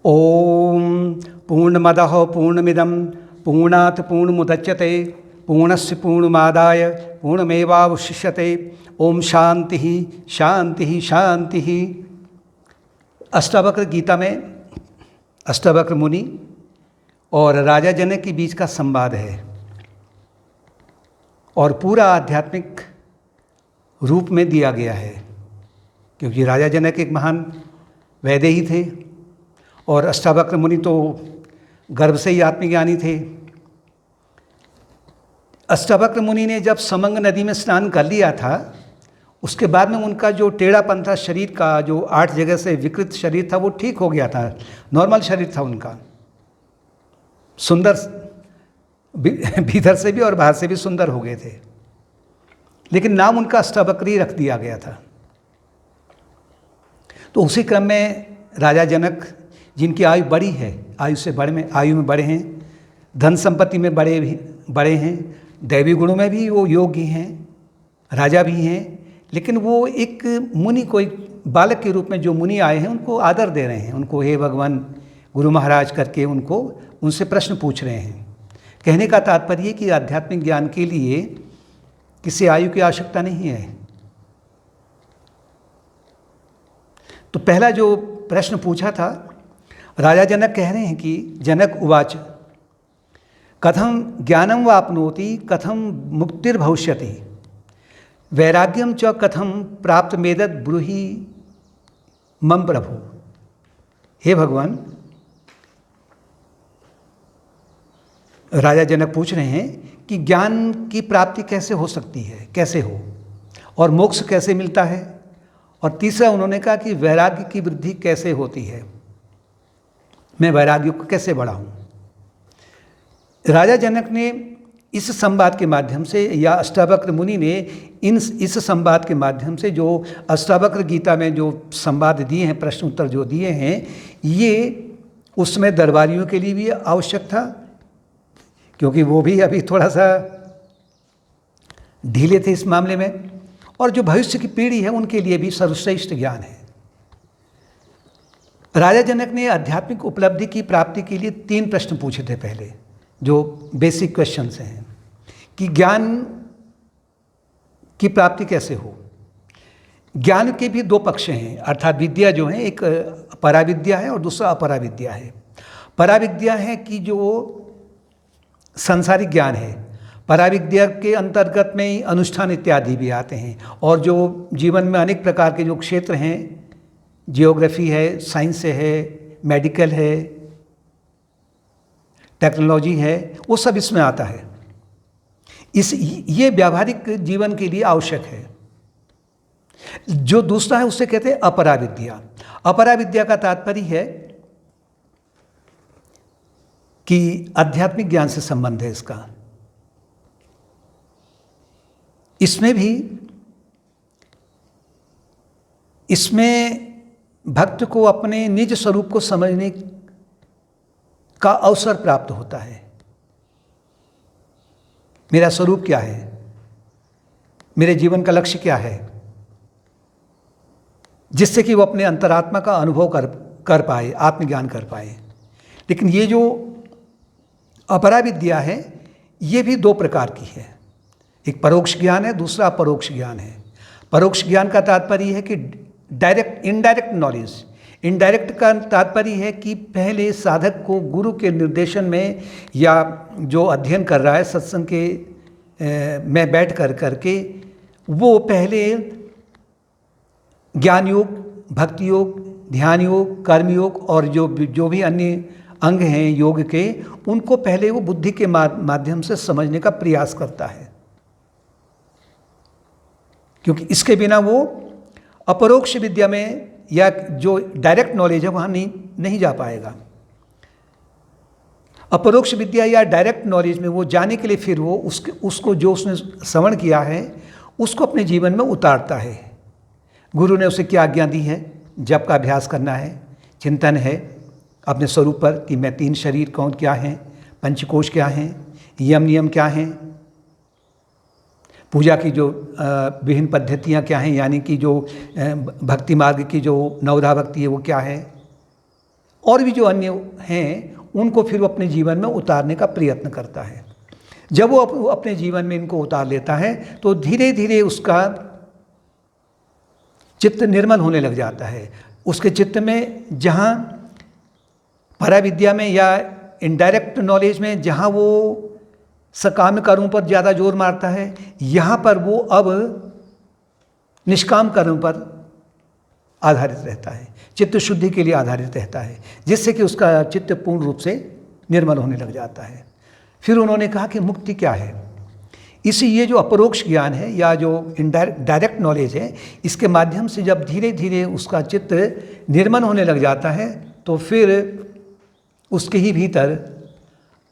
ओम पूर्णमदः पूर्णमिदं पूर्णात् पूर्णमुदच्यते पूर्णस्य पूर्णमादाय पूर्णमेवावशिष्यते। ओम शांति शांति शांति। अष्टावक्र गीता में अष्टावक्र मुनि और राजा जनक के बीच का संवाद है और पूरा आध्यात्मिक रूप में दिया गया है, क्योंकि राजा जनक एक महान वैदेही थे और अष्टावक्र मुनि तो गर्भ से ही आत्मज्ञानी थे। अष्टावक्र मुनि ने जब समंग नदी में स्नान कर लिया था, उसके बाद में उनका जो टेढ़ापन था शरीर का, जो 8 जगह से विकृत शरीर था, वो ठीक हो गया था। नॉर्मल शरीर था उनका, सुंदर, भीतर से भी और बाहर से भी सुंदर हो गए थे, लेकिन नाम उनका अष्टावक्र ही रख दिया गया था। तो उसी क्रम में राजा जनक, जिनकी आयु बड़ी है, आयु में बड़े हैं, धन संपत्ति में बड़े हैं, दैवी गुणों में भी वो योगी हैं, राजा भी हैं, लेकिन वो एक मुनि को, एक बालक के रूप में जो मुनि आए हैं उनको आदर दे रहे हैं, उनको हे भगवान गुरु महाराज करके उनसे प्रश्न पूछ रहे हैं। कहने का तात्पर्य कि आध्यात्मिक ज्ञान के लिए किसी आयु की आवश्यकता नहीं है। तो पहला जो प्रश्न पूछा था, राजा जनक कह रहे हैं कि जनक उवाच कथम ज्ञानम वाप्नोति कथम मुक्तिर्भविष्यति वैराग्यम च कथम प्राप्त मेदत ब्रूहि मम प्रभु। हे भगवान, राजा जनक पूछ रहे हैं कि ज्ञान की प्राप्ति कैसे हो सकती है, कैसे हो, और मोक्ष कैसे मिलता है, और तीसरा उन्होंने कहा कि वैराग्य की वृद्धि कैसे होती है, मैं वैराग्य को कैसे बढ़ाऊं। राजा जनक ने इस संवाद के माध्यम से, या अष्टावक्र मुनि ने इस संवाद के माध्यम से, जो अष्टावक्र गीता में जो संवाद दिए हैं, प्रश्न उत्तर जो दिए हैं, ये उसमें दरबारियों के लिए भी आवश्यक था, क्योंकि वो भी अभी थोड़ा सा ढीले थे इस मामले में, और जो भविष्य की पीढ़ी है उनके लिए भी सर्वश्रेष्ठ ज्ञान है। राजा जनक ने आध्यात्मिक उपलब्धि की प्राप्ति के लिए 3 प्रश्न पूछे थे पहले, जो बेसिक क्वेश्चंस हैं कि ज्ञान की प्राप्ति कैसे हो। ज्ञान के भी 2 पक्ष हैं, अर्थात विद्या जो है, एक पराविद्या है और दूसरा अपराविद्या है। पराविद्या है कि जो सांसारिक ज्ञान है, पराविद्या के अंतर्गत में ही अनुष्ठान इत्यादि भी आते हैं, और जो जीवन में अनेक प्रकार के जो क्षेत्र हैं, जियोग्राफी है, साइंस है, मेडिकल है, टेक्नोलॉजी है, वो सब इसमें आता है। ये व्यावहारिक जीवन के लिए आवश्यक है। जो दूसरा है उससे कहते हैं अपराविद्या। अपराविद्या का तात्पर्य है कि आध्यात्मिक ज्ञान से संबंध है इसका। इसमें भक्त को अपने निज स्वरूप को समझने का अवसर प्राप्त होता है। मेरा स्वरूप क्या है, मेरे जीवन का लक्ष्य क्या है, जिससे कि वो अपने अंतरात्मा का अनुभव कर पाए, आत्मज्ञान कर पाए। लेकिन ये जो अपराविद्या है, ये भी 2 प्रकार की है, एक परोक्ष ज्ञान है, दूसरा अपरोक्ष ज्ञान है। परोक्ष ज्ञान का तात्पर्य है कि इनडायरेक्ट नॉलेज। इनडायरेक्ट का तात्पर्य है कि पहले साधक को गुरु के निर्देशन में, या जो अध्ययन कर रहा है सत्संग के में बैठ करके, वो पहले ज्ञान योग, भक्ति योग, ध्यान योग, कर्म योग और जो भी अन्य अंग हैं योग के, उनको पहले वो बुद्धि के माध्यम से समझने का प्रयास करता है, क्योंकि इसके बिना वो अपरोक्ष विद्या में, या जो डायरेक्ट नॉलेज है, वहाँ नहीं जा पाएगा। अपरोक्ष विद्या या डायरेक्ट नॉलेज में वो जाने के लिए फिर वो उसको जो उसने श्रवण किया है उसको अपने जीवन में उतारता है। गुरु ने उसे क्या आज्ञा दी है, जप का अभ्यास करना है, चिंतन है अपने स्वरूप पर कि मैं 3 शरीर कौन क्या हैं, पंचकोश क्या हैं, यम नियम क्या हैं, पूजा की जो विभिन्न पद्धतियाँ क्या हैं, यानी कि जो भक्ति मार्ग की जो नवधा भक्ति है वो क्या है, और भी जो अन्य हैं उनको फिर वो अपने जीवन में उतारने का प्रयत्न करता है। जब वो अपने जीवन में इनको उतार लेता है तो धीरे धीरे उसका चित्त निर्मल होने लग जाता है। उसके चित्त में जहाँ पराविद्या में या इनडायरेक्ट नॉलेज में जहाँ वो सकाम कर्मों पर ज़्यादा जोर मारता है, यहाँ पर वो अब निष्काम कर्म पर आधारित रहता है, चित्त शुद्धि के लिए आधारित रहता है, जिससे कि उसका चित्त पूर्ण रूप से निर्मल होने लग जाता है। फिर उन्होंने कहा कि मुक्ति क्या है। इसी ये जो अपरोक्ष ज्ञान है या जो डायरेक्ट नॉलेज है, इसके माध्यम से जब धीरे धीरे उसका चित्त निर्मल होने लग जाता है तो फिर उसके ही भीतर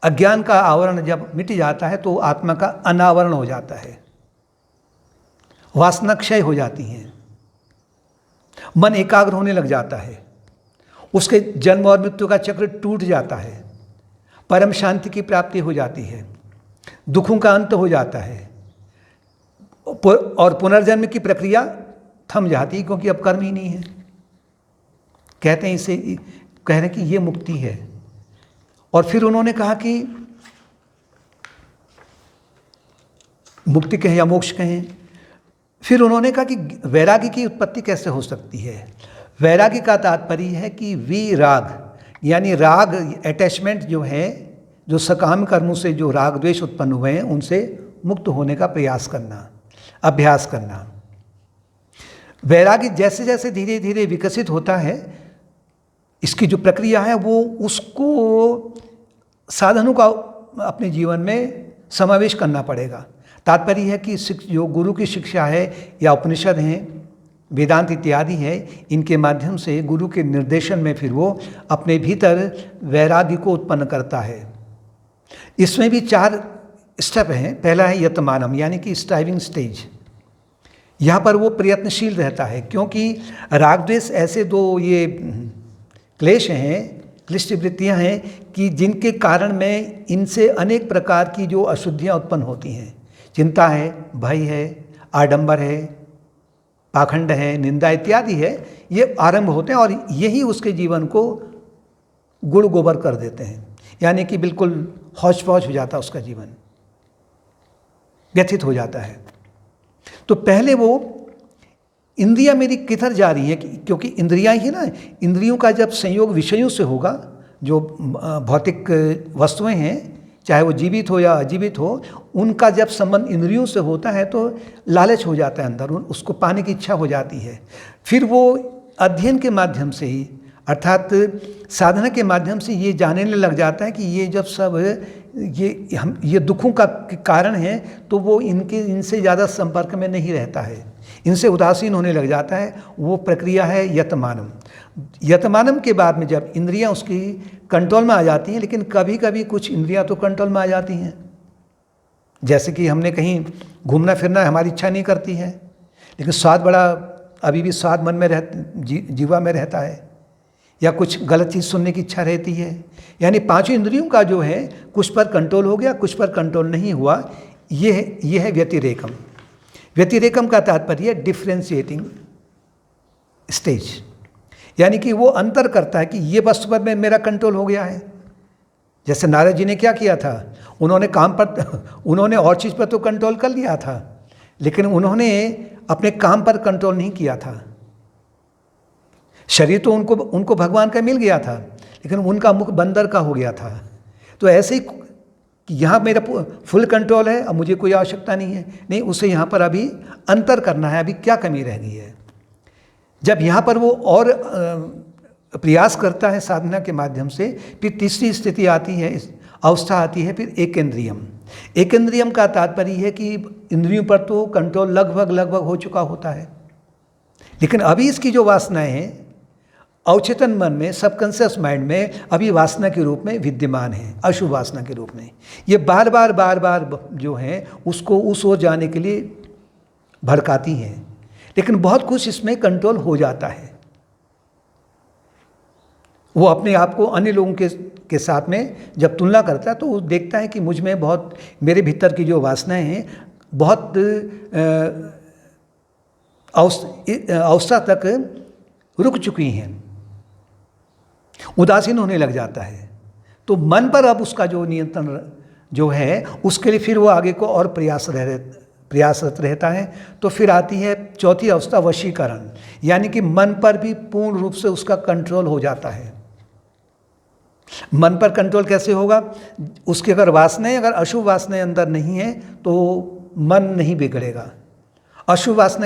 अज्ञान का आवरण जब मिट जाता है तो आत्मा का अनावरण हो जाता है, वासना क्षय हो जाती हैं, मन एकाग्र होने लग जाता है, उसके जन्म और मृत्यु का चक्र टूट जाता है, परम शांति की प्राप्ति हो जाती है, दुखों का अंत हो जाता है और पुनर्जन्म की प्रक्रिया थम जाती है, क्योंकि अब कर्म ही नहीं है। कहते हैं इसे, कह रहे हैं कि ये मुक्ति है। और फिर उन्होंने कहा कि मुक्ति कहें या मोक्ष कहें, फिर उन्होंने कहा कि वैराग्य की उत्पत्ति कैसे हो सकती है। वैराग्य का तात्पर्य है कि विराग, यानी राग अटैचमेंट जो है, जो सकाम कर्मों से जो राग द्वेष उत्पन्न हुए हैं उनसे मुक्त होने का प्रयास करना, अभ्यास करना। वैराग्य जैसे जैसे धीरे धीरे विकसित होता है, इसकी जो प्रक्रिया है वो उसको साधनों का अपने जीवन में समावेश करना पड़ेगा। तात्पर्य है कि जो गुरु की शिक्षा है या उपनिषद हैं, वेदांत इत्यादि है, इनके माध्यम से गुरु के निर्देशन में फिर वो अपने भीतर वैराग्य को उत्पन्न करता है। इसमें भी 4 स्टेप हैं। पहला है यतमानम, यानी कि स्ट्राइविंग स्टेज। यहाँ पर वो प्रयत्नशील रहता है, क्योंकि राग द्वेष ऐसे 2 ये क्लेश हैं, क्लिष्ट वृत्तियाँ हैं कि जिनके कारण में इनसे अनेक प्रकार की जो अशुद्धियाँ उत्पन्न होती हैं। चिंता है, भय है, आडंबर है, पाखंड है, निंदा इत्यादि है, ये आरंभ होते हैं और यही उसके जीवन को गुड़ गोबर कर देते हैं, यानी कि बिल्कुल हौच पौच हो जाता है, उसका जीवन व्यथित हो जाता है। तो पहले वो इंद्रियां मेरी किधर जा रही है, क्योंकि इंद्रियां ही ना, इंद्रियों का जब संयोग विषयों से होगा, जो भौतिक वस्तुएं हैं, चाहे वो जीवित हो या अजीवित हो, उनका जब संबंध इंद्रियों से होता है तो लालच हो जाता है अंदर, उसको पाने की इच्छा हो जाती है। फिर वो अध्ययन के माध्यम से ही, अर्थात साधना के माध्यम से ये जानने लग जाता है कि ये जब सब ये दुखों का कारण है, तो वो इनसे ज़्यादा संपर्क में नहीं रहता है, इनसे उदासीन होने लग जाता है। वो प्रक्रिया है यतमानम। यतमानम के बाद में जब इंद्रियां उसकी कंट्रोल में आ जाती हैं, लेकिन कभी कभी कुछ इंद्रियां तो कंट्रोल में आ जाती हैं, जैसे कि हमने कहीं घूमना फिरना हमारी इच्छा नहीं करती है, लेकिन स्वाद बड़ा अभी भी स्वाद मन में जीवा में रहता है, या कुछ गलत चीज़ सुनने की इच्छा रहती है। यानी 5 इंद्रियों का जो है, कुछ पर कंट्रोल हो गया, कुछ पर कंट्रोल नहीं हुआ। ये है व्यतिरेकम। व्यतिरेकम का तात्पर्य है डिफ्रेंशिएटिंग स्टेज, यानी कि वो अंतर करता है कि ये वस्तु पर मेरा कंट्रोल हो गया है। जैसे नारद जी ने क्या किया था, उन्होंने और चीज़ पर तो कंट्रोल कर लिया था, लेकिन उन्होंने अपने काम पर कंट्रोल नहीं किया था। शरीर तो उनको भगवान का मिल गया था, लेकिन उनका मुख बंदर का हो गया था। तो ऐसे ही कि यहाँ मेरा फुल कंट्रोल है, अब मुझे कोई आवश्यकता नहीं है, नहीं, उसे यहाँ पर अभी अंतर करना है, अभी क्या कमी रह गई है। जब यहाँ पर वो और प्रयास करता है साधना के माध्यम से, फिर तीसरी स्थिति आती है, अवस्था आती है फिर एकेंद्रियम। एकेंद्रियम का तात्पर्य है कि इंद्रियों पर तो कंट्रोल लगभग हो चुका होता है, लेकिन अभी इसकी जो वासनाएं हैं अवचेतन मन में, सबकॉन्शियस माइंड में अभी वासना के रूप में विद्यमान है, अशुभ वासना के रूप में। ये बार बार जो है उसको उस ओर जाने के लिए भड़काती हैं, लेकिन बहुत कुछ इसमें कंट्रोल हो जाता है। वो अपने आप को अन्य लोगों के साथ में जब तुलना करता है तो वो देखता है कि मुझ में बहुत, मेरे भीतर की जो वासनाएं हैं बहुत अवस्था तक रुक चुकी हैं, उदासीन होने लग जाता है। तो मन पर अब उसका जो नियंत्रण जो है, उसके लिए फिर वो आगे को और प्रयासरत रहता है। तो फिर आती है चौथी अवस्था, वशीकरण, यानी कि मन पर भी पूर्ण रूप से उसका कंट्रोल हो जाता है। मन पर कंट्रोल कैसे होगा? उसकी अगर वासनाएं, अगर अशुभ वासनाएं अंदर नहीं है तो मन नहीं बिगड़ेगा। अशुभ वासना